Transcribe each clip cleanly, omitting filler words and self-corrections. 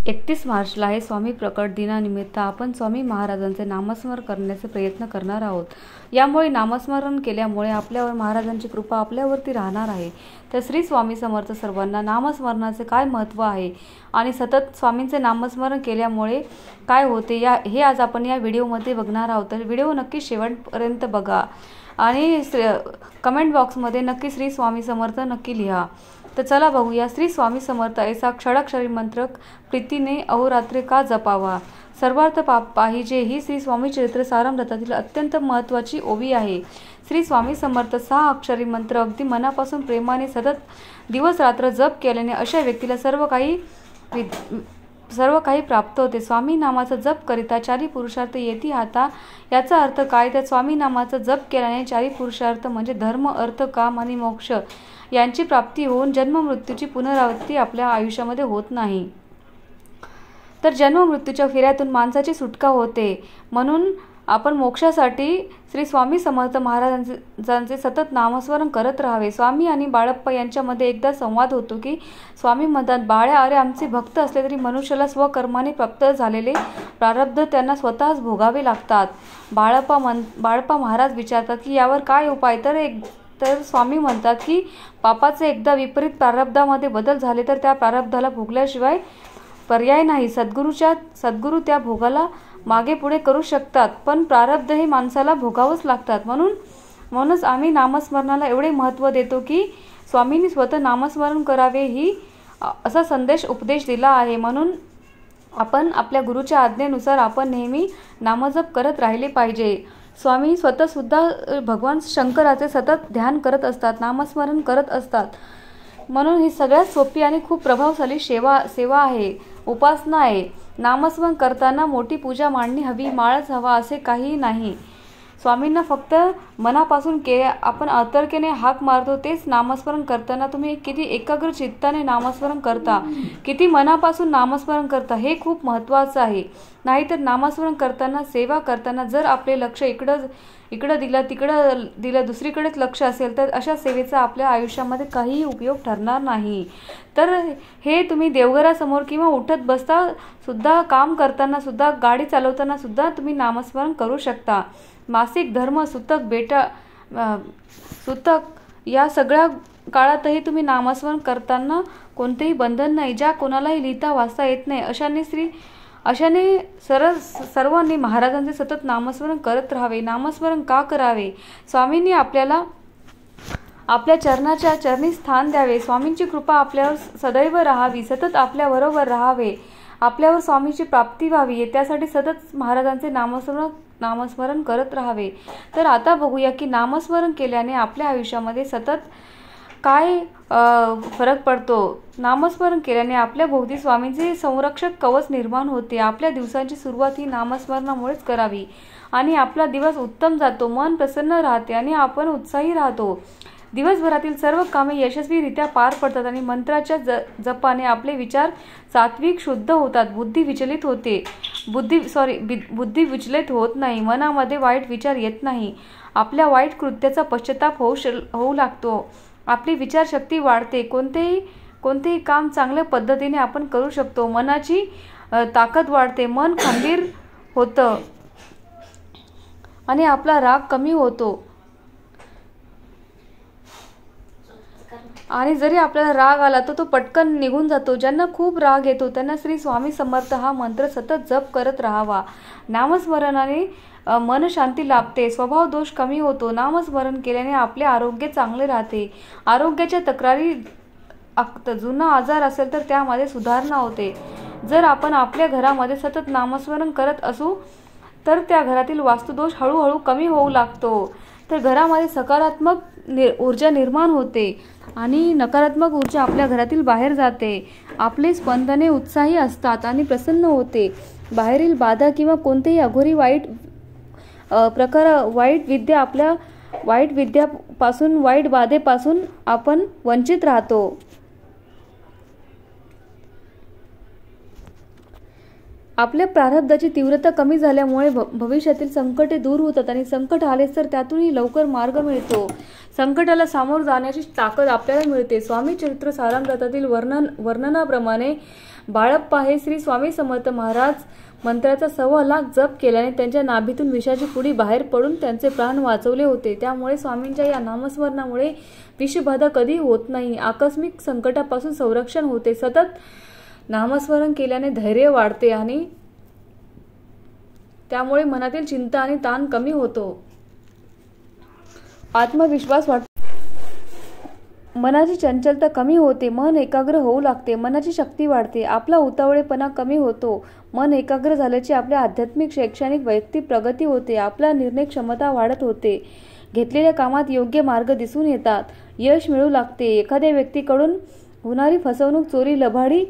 31 मार्चला आहे स्वामी प्रकट दिनानिमित्त आपण स्वामी महाराजांचे नामस्मरण करण्याचे प्रयत्न करणार आहोत। यामुळे नामस्मरण केल्यामुळे आपल्यावर महाराजांची कृपा आपल्यावरती राहणार आहे। तर श्री स्वामी समर्थ सर्वांना नामस्मरणाचे काय महत्त्व आहे आणि सतत स्वामींचे नामस्मरण केल्यामुळे काय होते हे आज आपण या व्हिडिओमध्ये बघणार आहोत। तर व्हिडिओ नक्की शेवटपर्यंत बघा आणि कमेंट बॉक्समध्ये नक्की श्री स्वामी समर्थ नक्की लिहा। तर चला बघूया श्री स्वामी समर्थ ऐसा क्षणाक्षरी मंत्र प्रीतीने अहोरात्री का जपावा। सर्वार्थ पाहिजे ही श्री स्वामी चरित्र सारामृतातील अत्यंत महत्त्वाची ओवी आहे। श्री स्वामी समर्थ 6 अक्षरी मंत्र अगदी मनापासून प्रेमाने सतत दिवस रात्र जप केल्याने अशा व्यक्तीला सर्व काही प्राप्त होते। स्वामी नामाचा जप करिता 4 पुरुषार्थ येती हाता। याचा अर्थ काय तर स्वामी नामाचा जप केल्याने 4 पुरुषार्थ म्हणजे धर्म, अर्थ, काम आणि मोक्ष यांची प्राप्ती होऊन जन्म मृत्यूची पुनरावृत्ती आपल्या आयुष्यामध्ये होत नाही। तर जन्म मृत्यूच्या फेऱ्यातून माणसाची सुटका होते। म्हणून आपण मोक्षासाठी श्री स्वामी समर्थ महाराजांचे सतत नामस्मरण करत राहावे। स्वामी आणि बाळप्पा यांच्यामध्ये एकदा संवाद होतो की स्वामी म्हणतात, बाळ्या, अरे आमचे भक्त असले तरी मनुष्याला स्वकर्माने प्राप्त झालेले प्रारब्ध त्यांना स्वतःच भोगावे लागतात। बाळप्पा महाराज विचारतात की यावर काय उपाय। तर स्वामी म्हणतात की पापाचे एकदा विपरीत प्रारब्धामध्ये बदल झाले तर त्या प्रारब्धाला भोगल्याशिवाय पर्याय नाही। सद्गुरू त्या भोगाला मागे पुढे करू शकतात, पण प्रारब्ध हे माणसाला भोगावंच लागतात। म्हणूनच आम्ही नामस्मरणाला एवढे महत्त्व देतो की स्वामींनी स्वतः नामस्मरण करावे ही असा उपदेश दिला आहे। म्हणून आपण आपल्या गुरुच्या आज्ञेनुसार आपण नेहमी नामजप करत राहिले पाहिजे। स्वामी स्वतः सुद्धा भगवान शंकराचे सतत ध्यान करत असतात, नामस्मरण करत असतात। म्हणून ही सगळ्यात सोपी आणि खूप प्रभावशाली सेवा आहे, उपासना आहे। नामस्मरण करताना मोठी पूजा मांडणी हवी, माळच हवा असे काही नाही। स्वामींना फक्त मनापासून आपण आतर्केने हाक मारतो तेच नामस्मरण करताना तुम्ही किती एकाग्र चित्ताने नामस्मरण करता, किती मनापासून नामस्मरण करता हे खूप महत्त्वाचं आहे। नाहीतर नामस्मरण करताना, सेवा करताना जर आपले लक्ष इकडं दिलं तिकडं दिलं, दुसरीकडेच लक्ष असेल तर अशा सेवेचा आपल्या आयुष्यामध्ये काहीही उपयोग ठरणार नाही। तर हे तुम्ही देवघरासमोर किंवा उठत बसता सुद्धा, काम करताना सुद्धा, गाडी चालवताना सुद्धा तुम्ही नामस्मरण करू शकता। मासिक, धर्म, सुतक या सगळ्या काळातही तुम्ही नामस्मरण करताना कोणतेही बंधन नाही। ज्या कोणालाही लिहिता वाचता येत नाही अशाने सर्वांनी महाराजांचे सतत नामस्मरण करत राहावे। नामस्मरण का करावे? स्वामींनी आपल्याला आपल्या चरणाच्या चरणी स्थान द्यावे। स्वामींची कृपा आपल्यावर सदैव राहावी, सतत आपल्याबरोबर राहावे, आपल्यावर स्वामींची प्राप्ती व्हावी त्यासाठी सतत महाराजांचे नामस्मरण करत राहावे। तर आता बघूया की नामस्मरण केल्याने आपल्या आयुष्यामध्ये सतत काय फरक पडतो। नामस्मरण केल्याने आपल्या भोवती स्वामींचे संरक्षक कवच निर्माण होते। आपल्या दिवसांची सुरुवात ही नामस्मरणामुळेच करावी आणि आपला दिवस उत्तम जातो, मन प्रसन्न राहते आणि आपण उत्साही राहतो। दिवसभरातील सर्व कामे यशस्वीरित्या पार पडतात आणि मंत्राच्या जपाने आपले विचार सात्विक शुद्ध होतात। बुद्धी विचलित होत नाही, मनामध्ये वाईट विचार येत नाही, आपल्या वाईट कृत्याचा पश्चाताप होऊ लागतो, आपली विचारशक्ती वाढते, कोणतेही काम चांगल्या पद्धतीने आपण करू शकतो, मनाची ताकद वाढते, मन खंबीर होतं आणि आपला राग कमी होतो। आणि जरी आपल्याला राग आला तर तो पटकन निघून जातो। ज्यांना खूप राग येतो त्यांना श्री स्वामी समर्थ हा मंत्र सतत जप करत राहावा। नामस्मरणाने मन शांती लाभते, स्वभाव दोष कमी होतो। नामस्मरण केल्याने आपले आरोग्य चांगले राहते, आरोग्याच्या तक्रारी, जुना आजार असेल तर त्यामध्ये सुधारणा होते। जर आपण आपल्या घरामध्ये सतत नामस्मरण करत असू तर त्या घरातील वास्तुदोष हळूहळू कमी होऊ लागतो। तर घरामध्ये सकारात्मक ऊर्जा निर्माण होते आणि नकारात्मक ऊर्जा आपल्या घरातील बाहेर जाते। आपले स्पंदने उत्साही असतात आणि प्रसन्न होते। बाहेरील बाधा किंवा कोणतेही अघोरी वाईट बाधेपासून आपण वंचित राहतो। आपल्या प्रारब्धाची तीव्रता कमी झाल्यामुळे भविष्यातील संकटे दूर होतात आणि संकट आलेच तर त्यातूनही लवकर मार्ग मिळतो। संकटाला सामोर जाण्याची ताकद आपल्याला मिळते। स्वामी चरित्र सारामृतातील वर्णनाप्रमाणे बाळप्पा हे श्री स्वामी समर्थ महाराज मंत्राचा 1.25 लाख जप केल्याने त्यांच्या नाभीतून विषाची पुडी बाहेर पडून त्यांचे प्राण वाचवले होते. त्यामुळे स्वामींच्या या नामस्मरणामुळे विषबाधा कधी होत नाही, आकस्मिक संकटापासून संरक्षण होते. सतत नामस्मरण केल्याने धैर्य वाढते आणि त्यामुळे मनातील चिंता आणि ताण कमी होतो, आत्मविश्वास वाढतो, मनाची चंचलता कमी होते, मन एकाग्र होऊ लागते, मनाची शक्ती वाढते, आपला उतावळेपणा कमी होतो. मन एकाग्र झाल्याची आपल्या आध्यात्मिक, शैक्षणिक, वैयक्तिक प्रगती होते, आपला निर्णय क्षमता वाढत होते, घेतलेल्या कामात योग्य मार्ग दिसून येतात, यश मिळू लागते. एखाद्या व्यक्तीकडून होणारी फसवणूक, चोरी, लबाडी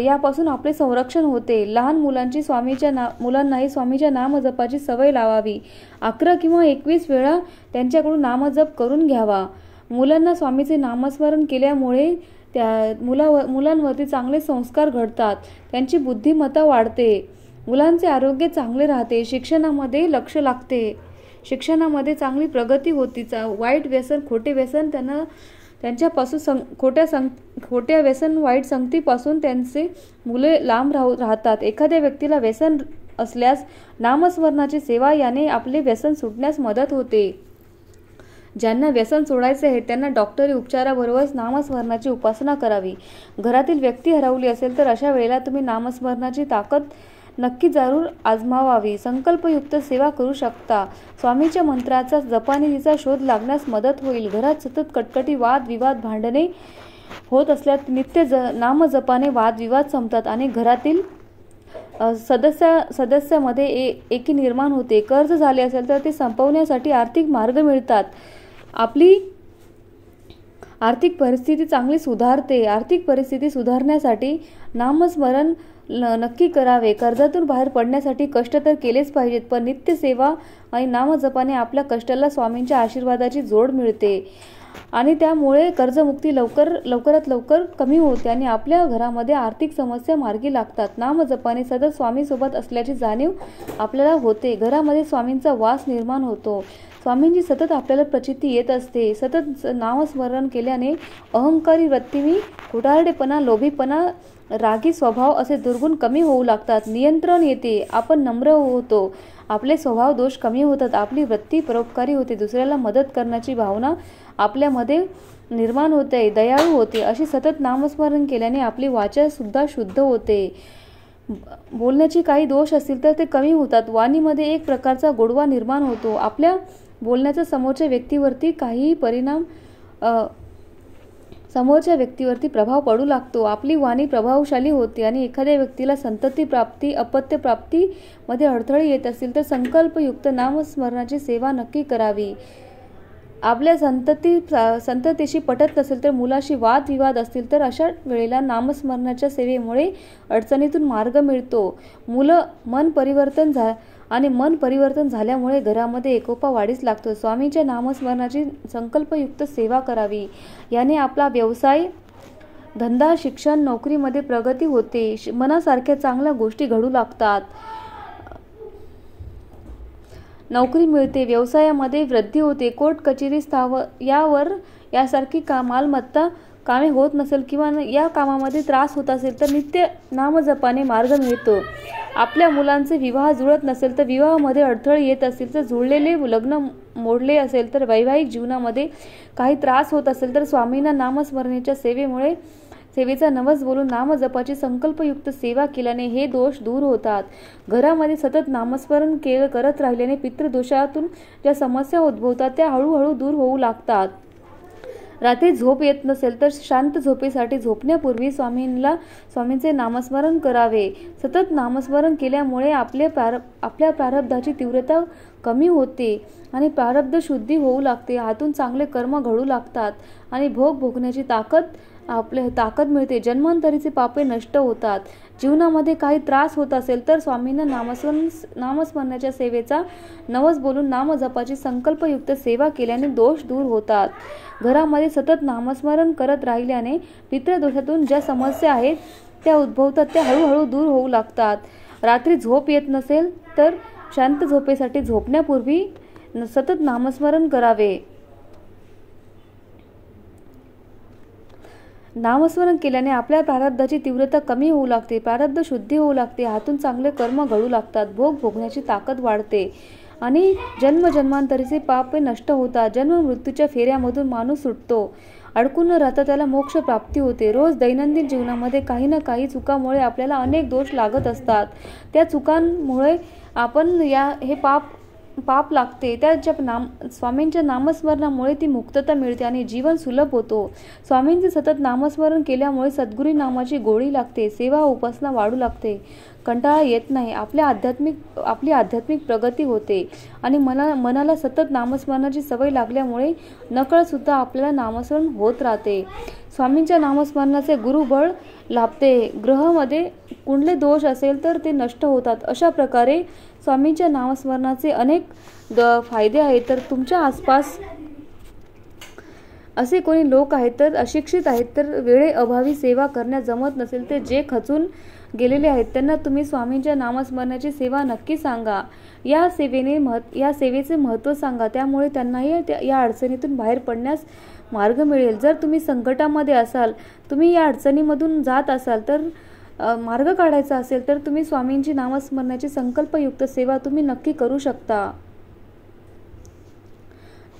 यापासून आपले संरक्षण होते. लहान मुलांनाही स्वामीच्या नामजपाची सवय लावावी. 11 किंवा 21 वेळा त्यांच्याकडून नामजप करून घ्यावा. मुलांना स्वामीचे नामस्मरण केल्यामुळे मुलांवरती चांगले संस्कार घडतात, त्यांची बुद्धिमत्ता वाढते, मुलांचे आरोग्य चांगले राहते, शिक्षणामध्ये लक्ष लागते, शिक्षणामध्ये चांगली प्रगती होती. वाईट व्यसन, खोटे व्यसन त्यांच्यापासून खोट्या व्यसन, वाईट संगतीपासून त्यांचे मुले लांब राहतात. एखाद्या व्यक्तीला व्यसन असल्यास नामस्मरणाची सेवा याने आपले व्यसन सुटण्यास मदत होते. ज्यांना व्यसन सोडायचे आहे त्यांना डॉक्टरी उपचाराबरोबरच नामस्मरणाची उपासना करावी. घरातील व्यक्ती हरवली असेल तर अशा वेळेला तुम्ही नामस्मरणाची ताकद नक्की जरूर आजमावावी. संकल्पयुक्त सेवा करू शकता. स्वामीच्या मंत्राचा जपाने तिचा शोध लागण्यास मदत होईल. घरात सतत कटकटी, वाद विवाद, भांडणे होत असल्यास नित्य नामजपाने वादविवाद संपतात आणि घरातील सदस्यामध्ये एकी निर्माण होते. कर्ज झाले असेल तर ते संपवण्यासाठी आर्थिक मार्ग मिळतात. आपली आर्थिक परिस्थिती चांगली सुधारते. आर्थिक परिस्थिती सुधारण्यासाठी नामस्मरण नक्की करावे. कर्जातून बाहेर पडण्यासाठी कष्ट तर केलेच पाहिजेत, पण नित्य सेवा आणि नामजपाने आपल्या कष्टाला स्वामींच्या आशीर्वादाची जोड मिळते आणि त्यामुळे कर्जमुक्ती लवकरात लवकर कमी होते आणि आपल्या घरामध्ये आर्थिक समस्या मार्गी लागतात. नामजपाने सतत स्वामींसोबत असल्याची जाणीव आपल्याला होते. घरामध्ये स्वामींचा वास निर्माण होतो. स्वामींची सतत आपल्याला प्रचिती येत असते. सतत नामस्मरण केल्याने अहंकारी वृत्ती, खोटारडेपणा, लोभीपणा, रागी स्वभाव असे दुर्गुण कमी होऊ लागतात. नियंत्रण येते. आपण नम्र होतो. आपले स्वभाव दोष कमी होतात. आपली वृत्ती परोपकारी होते. दुसऱ्याला मदत करण्याची भावना आपल्यामध्ये निर्माण होते. दयाळू होते. अशी सतत नामस्मरण केल्याने आपली वाचा सुद्धा शुद्ध होते. बोलण्याचे काही दोष असतील तर ते कमी होतात. वाणीमध्ये एक प्रकारचा गोडवा निर्माण होतो. आपल्या बोलण्याचा समोरच्या व्यक्तीवरती प्रभाव पडू लागतो. आपली वाणी प्रभावशाली होते आणि एखाद्या व्यक्तीला संतती प्राप्ती, अपत्य प्राप्ती मध्ये अडथळे येत असतील तर संकल्पयुक्त नामस्मरणाची सेवा नक्की करावी. आपल्या संततीशी पटत नसेल तर मुलाशी वादविवाद असतील तर अशा वेळेला नामस्मरणाच्या सेवेमुळे अडचणीतून मार्ग मिळतो. मन परिवर्तन झाल्यामुळे घरामध्ये एकोपा वाढीस लागतो. स्वामींच्या नामस्मरणाची संकल्पयुक्त सेवा करावी. याने आपला व्यवसाय, धंदा, शिक्षण, नोकरीमध्ये प्रगती होते. मनासारख्या चांगल्या गोष्टी घडू लागतात. नोकरी मिळते. व्यवसायामध्ये वृद्धी होते. कोर्ट कचेरी यासारखी मालमत्ता कामे होत नसेल किंवा या कामामध्ये त्रास होत असेल तर नित्य नामजपाने मार्ग मिळतो. आपल्या मुलांचे विवाह जुळत नसेल तर विवाहामध्ये अडथळे येत असतील तर जुळलेले लग्न मोडले असेल तर वैवाहिक जीवनामध्ये काही त्रास होत असेल तर स्वामींना नामस्मरणेच्या सेवेचा नवस बोलून नामजपाची संकल्पयुक्त सेवा केल्याने हे दोष दूर होतात. घरामध्ये सतत नामस्मरण करत राहिल्याने पितृदोषातून ज्या समस्या उद्भवतात त्या हळूहळू दूर होऊ लागतात. रात्री झोप येत नसेल तर शांत झोपेसाठी झोपण्यापूर्वी स्वामींचे नामस्मरण करावे. सतत नामस्मरण केल्यामुळे आपल्या प्रारब्धाची तीव्रता कमी होते आणि प्रारब्ध शुद्धी होऊ लागते. आतून चांगले कर्म घडू लागतात आणि भोग भोगण्याची ताकद मिळते. जन्मांतरीचे पापे नष्ट होतात. जीवनामध्ये काही त्रास होत असेल तर स्वामींना नामस्मरणाच्या सेवेचा नवस बोलून नामजपाची संकल्पयुक्त सेवा केल्याने दोष दूर होतात. घरामध्ये सतत नामस्मरण करत राहिल्याने पितृदोषातून ज्या समस्या आहेत त्या उद्भवतात त्या हळूहळू दूर होऊ लागतात. रात्री झोप येत नसेल तर शांत झोपेसाठी झोपण्यापूर्वी सतत नामस्मरण करावे. नामस्मरण केल्याने आपल्या प्रारब्धाची तीव्रता कमी होऊ लागते, प्रारब्ध शुद्धी होऊ लागते, हातून चांगले कर्म घडू लागतात, भोग भोगण्याची ताकद वाढते आणि जन्मजन्मांतरीचे पाप नष्ट होतात. जन्म मृत्यूच्या फेऱ्यामधून माणूस सुटतो, अडकून न राहता त्याला मोक्ष प्राप्ती होते. रोज दैनंदिन जीवनामध्ये काही ना काही चुकामुळे आपल्याला अनेक दोष लागत असतात. त्या चुकांमुळे आपण हे पाप लागते. स्वामींच्या नामस्मरणामुळे ती मुक्तता मिळते आणि जीवन सुलभ होतो. स्वामींचे सतत नामस्मरण केल्यामुळे सद्गुरू नामाची गोडी लागते, सेवा उपासना वाढू लागते, कंटाळा येत नाही, आपली आध्यात्मिक प्रगती होते आणि मनाला सतत नामस्मरणाची सवय लागल्यामुळे नकळत सुद्धा आपल्याला नामस्मरण होत राहते. स्वामींच्या नामस्मरणाचे गुरुबळ लाभते. ग्रहामध्ये कुंडले दोष असेल तर ते नष्ट होतात. अशा प्रकारे स्वामींच्या नामस्मरणाचे अनेक फायदे आहेत. तर तुमच्या आसपास असे कोणी लोक आहेत तर अशिक्षित आहेत, तर वेळेअभावी सेवा करण्यास जमत नसेल, ते जे खचून गेलेले आहेत त्यांना तुम्ही स्वामींच्या नामस्मरणाची सेवा नक्की सांगा. या सेवेचे महत्त्व सांगा, त्यामुळे त्यांनाही या अडचणीतून बाहेर पडण्यास मार्ग मिळेल. जर तुम्ही संकटामध्ये असाल, तुम्ही या अडचणीमधून जात असाल, तर मार्ग काढायचा असेल तर तुम्ही स्वामींची नामस्मरणाची संकल्पयुक्त सेवा तुम्ही नक्की करू शकता.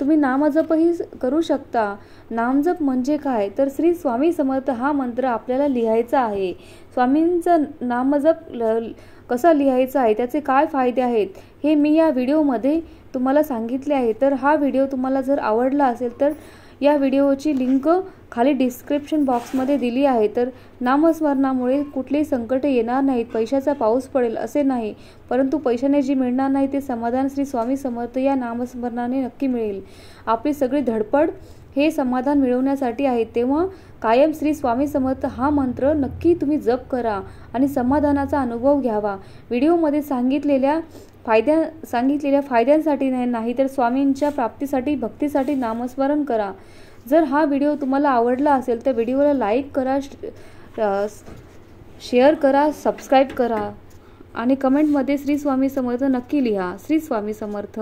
तुम्ही नामजपही करू शकता. नामजप म्हणजे काय, तर श्री स्वामी समर्थ हा मंत्र आपल्याला लिहायचा आहे. स्वामींचा नामजप कसा लिहायचा आहे, त्याचे काय फायदे आहेत हे मी या व्हिडिओमध्ये तुम्हाला सांगितले आहे. तर हा व्हिडिओ तुम्हाला जर आवडला असेल तर या व्हिडिओची लिंक खाली डिस्क्रिप्शन बॉक्समध्ये दिली आहे. तर नामस्मरणामुळे कुठलेही संकट येणार नाहीत, पैशाचा पाऊस पडेल असे नाही, परंतु पैशाने जे मिळणार नाही ते समाधान श्री स्वामी समर्थ या नामस्मरणाने नक्की मिळेल. आपली सगळी धडपड हे समाधान मिळवण्यासाठी आहे. तेव्हा कायम श्री स्वामी समर्थ हा मंत्र नक्की तुम्ही जप करा आणि समाधानाचा अनुभव घ्यावा. व्हिडिओमध्ये सांगितलेल्या फायद्यांसाठी नाही, तर स्वामींच्या प्राप्तीसाठी, भक्तीसाठी नामस्मरण करा. जर हा व्हिडिओ तुम्हाला आवडला असेल तर व्हिडिओला लाईक करा, शेअर करा, सबस्क्राईब करा आणि कमेंटमध्ये श्री स्वामी समर्थ नक्की लिहा. श्री स्वामी समर्थ.